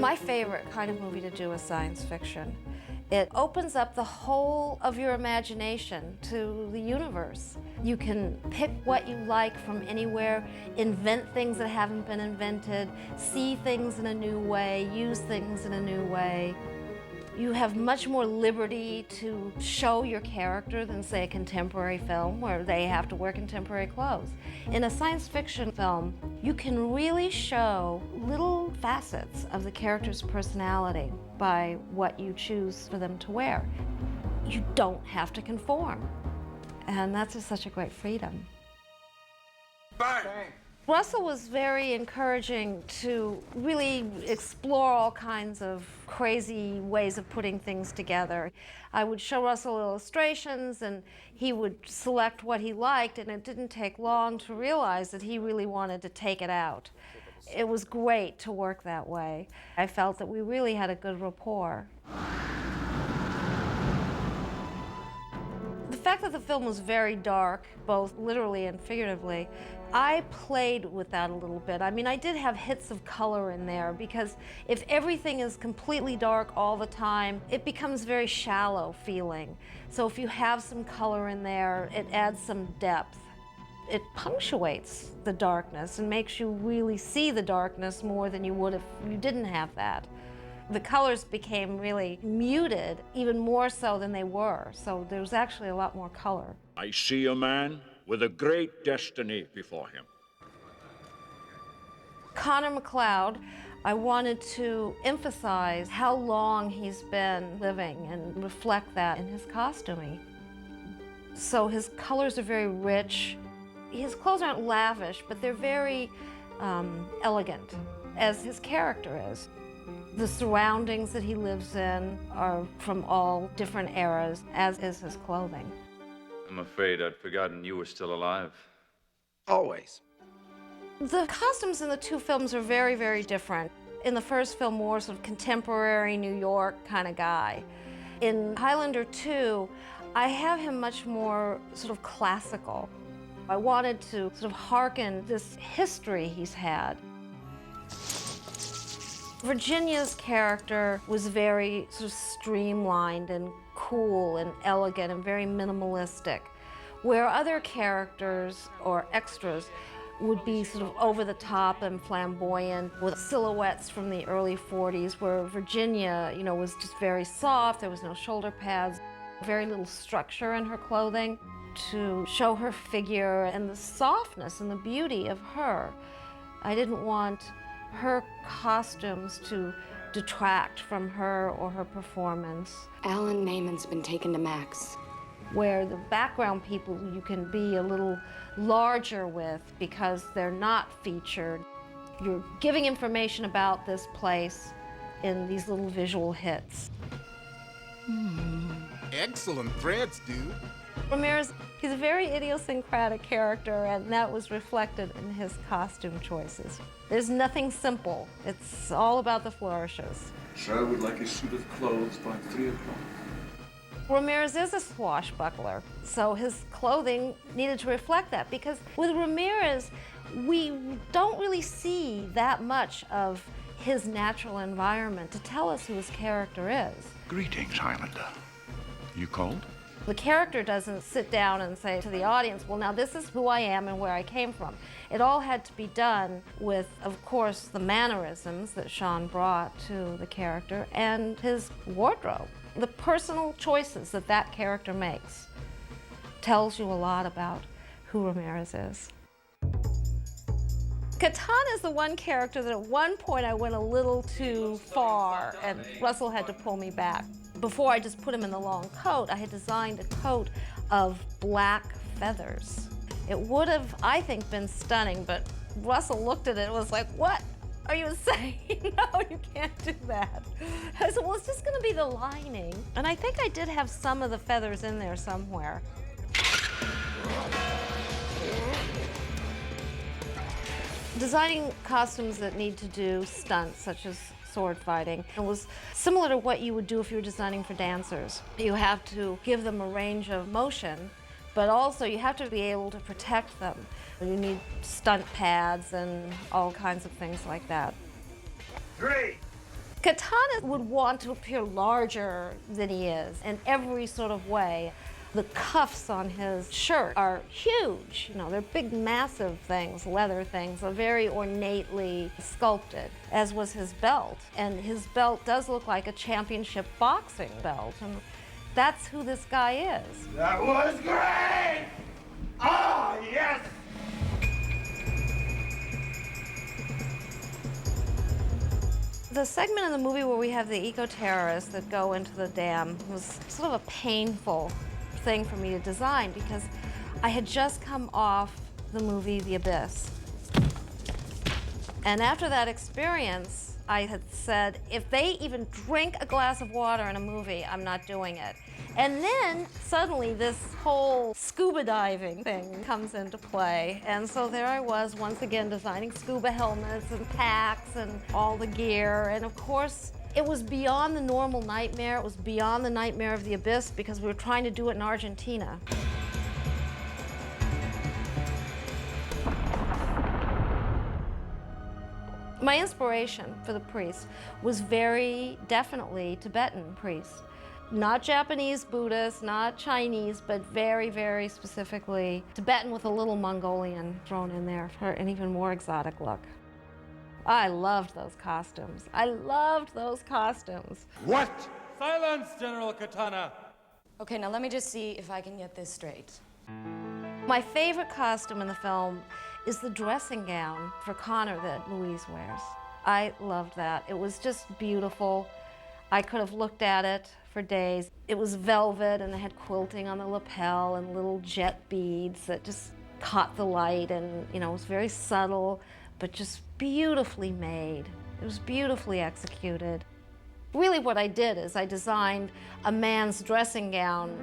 My favorite kind of movie to do is science fiction. It opens up the whole of your imagination to the universe. You can pick what you like from anywhere, invent things that haven't been invented, see things in a new way, use things in a new way. You have much more liberty to show your character than, say, a contemporary film where they have to wear contemporary clothes. In a science fiction film, you can really show little facets of the character's personality by what you choose for them to wear. You don't have to conform. And that's just such a great freedom. Bang! Russell was very encouraging to really explore all kinds of crazy ways of putting things together. I would show Russell illustrations and he would select what he liked, and it didn't take long to realize that he really wanted to take it out. It was great to work that way. I felt that we really had a good rapport. The fact that the film was very dark, both literally and figuratively, I played with that a little bit. I mean, I did have hits of color in there because if everything is completely dark all the time, it becomes very shallow feeling. So if you have some color in there, it adds some depth. It punctuates the darkness and makes you really see the darkness more than you would if you didn't have that. The colors became really muted, even more so than they were, so there was actually a lot more color. I see a man with a great destiny before him. Connor McLeod, I wanted to emphasize how long he's been living and reflect that in his costuming. So his colors are very rich. His clothes aren't lavish, but they're very elegant, as his character is. The surroundings that he lives in are from all different eras, as is his clothing. I'm afraid I'd forgotten you were still alive. Always. The costumes in the two films are very, very different. In the first film, more sort of contemporary New York kind of guy. In Highlander II, I have him much more sort of classical. I wanted to sort of hearken this history he's had. Virginia's character was very sort of streamlined and cool and elegant and very minimalistic, where other characters or extras would be sort of over the top and flamboyant with silhouettes from the early 40s, where Virginia, you know, was just very soft. There was no shoulder pads, very little structure in her clothing to show her figure and the softness and the beauty of her. I didn't want her costumes to detract from her or her performance. Alan Naiman's been taken to Max. Where the background people you can be a little larger with because they're not featured. You're giving information about this place in these little visual hits. Excellent threads, dude. Ramirez, he's a very idiosyncratic character, and that was reflected in his costume choices. There's nothing simple. It's all about the flourishes. Sure, I would like a suit of clothes by 3 o'clock. Ramirez is a swashbuckler, so his clothing needed to reflect that, because with Ramirez, we don't really see that much of his natural environment to tell us who his character is. Greetings, Highlander. You cold? The character doesn't sit down and say to the audience, well, now this is who I am and where I came from. It all had to be done with, of course, the mannerisms that Sean brought to the character and his wardrobe. The personal choices that that character makes tells you a lot about who Ramirez is. Katana is the one character that at one point I went a little too far and Russell had to pull me back. Before I just put him in the long coat, I had designed a coat of black feathers. It would have, I think, been stunning, but Russell looked at it and was like, what are you saying? No, you can't do that. I said, well, it's just gonna be the lining. And I think I did have some of the feathers in there somewhere. Designing costumes that need to do stunts, such as sword fighting, it was similar to what you would do if you were designing for dancers. You have to give them a range of motion, but also you have to be able to protect them. You need stunt pads and all kinds of things like that. 3, Katana would want to appear larger than he is in every sort of way. The cuffs on his shirt are huge. You know, they're big, massive things, leather things, are very ornately sculpted, as was his belt. And his belt does look like a championship boxing belt. And that's who this guy is. That was great! Ah, yes! The segment in the movie where we have the eco-terrorists that go into the dam was sort of a painful thing for me to design because I had just come off the movie The Abyss. And after that experience, I had said, if they even drink a glass of water in a movie, I'm not doing it. And then suddenly this whole scuba diving thing comes into play. And so there I was once again designing scuba helmets and packs and all the gear. And of course, it was beyond the normal nightmare. It was beyond the nightmare of the abyss because we were trying to do it in Argentina. My inspiration for the priest was very definitely Tibetan priests. Not Japanese Buddhists, not Chinese, but very, very specifically Tibetan with a little Mongolian thrown in there for an even more exotic look. I loved those costumes. I loved those costumes. What? Silence, General Katana! Okay, now let me just see if I can get this straight. My favorite costume in the film is the dressing gown for Connor that Louise wears. I loved that. It was just beautiful. I could have looked at it for days. It was velvet and it had quilting on the lapel and little jet beads that just caught the light and, you know, it was very subtle, but just beautifully made. It was beautifully executed. Really what I did is I designed a man's dressing gown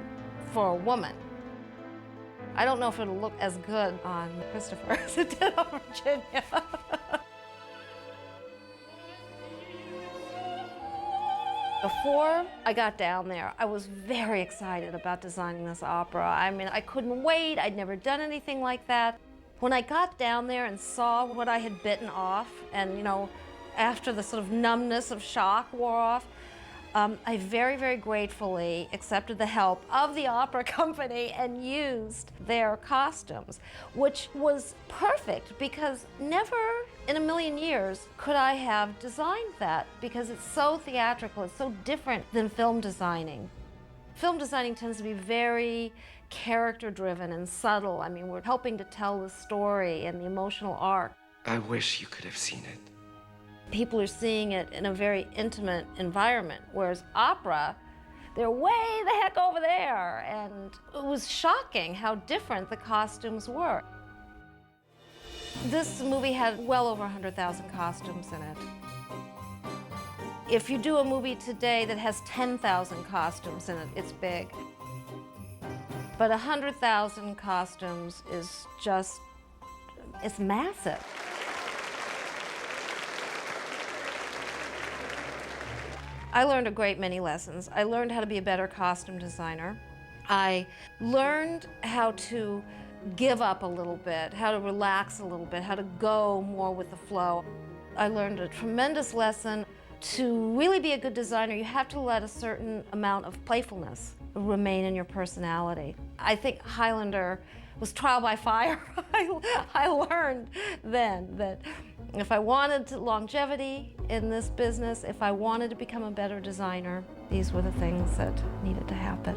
for a woman. I don't know if it'll look as good on Christopher as it did on Virginia. Before I got down there, I was very excited about designing this opera. I mean, I couldn't wait. I'd never done anything like that. When I got down there and saw what I had bitten off, and you know, after the sort of numbness of shock wore off, I very, very gratefully accepted the help of the opera company and used their costumes, which was perfect because never in a million years could I have designed that because it's so theatrical, it's so different than film designing. Film designing tends to be very character-driven and subtle. I mean, we're helping to tell the story and the emotional arc. I wish you could have seen it. People are seeing it in a very intimate environment, whereas opera, they're way the heck over there. And it was shocking how different the costumes were. This movie had well over 100,000 costumes in it. If you do a movie today that has 10,000 costumes in it, it's big. But 100,000 costumes is just, it's massive. I learned a great many lessons. I learned how to be a better costume designer. I learned how to give up a little bit, how to relax a little bit, how to go more with the flow. I learned a tremendous lesson. To really be a good designer, you have to let a certain amount of playfulness remain in your personality. I think Highlander was trial by fire. I learned then that if I wanted longevity in this business, if I wanted to become a better designer, these were the things that needed to happen.